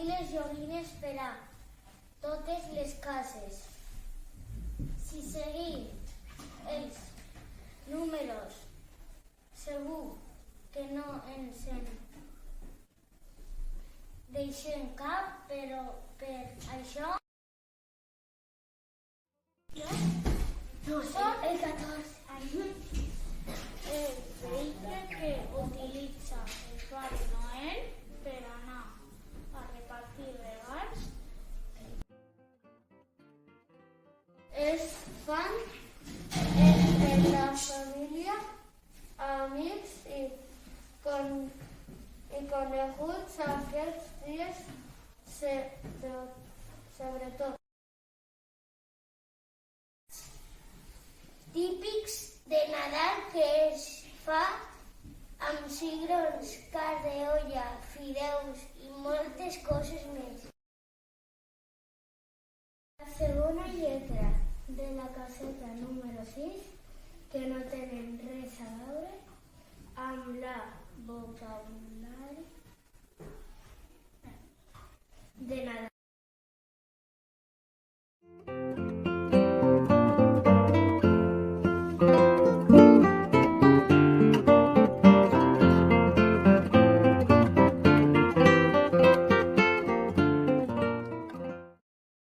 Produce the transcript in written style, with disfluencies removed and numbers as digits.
repartir les joguines per a totes les cases. Si seguim els números, segur que no ens en deixem cap, però per això som el 14. El vehicle que utilitza el Pare Noel per anar a repartir regals es fan entre la família, amics i coneguts aquests dies, sobretot. Típics de Nadal que es fa amb cigrons, carn d'olla, fideus i moltes coses més. La segona lletra de la caseta número 6, que no tenen res a veure amb la vocabulari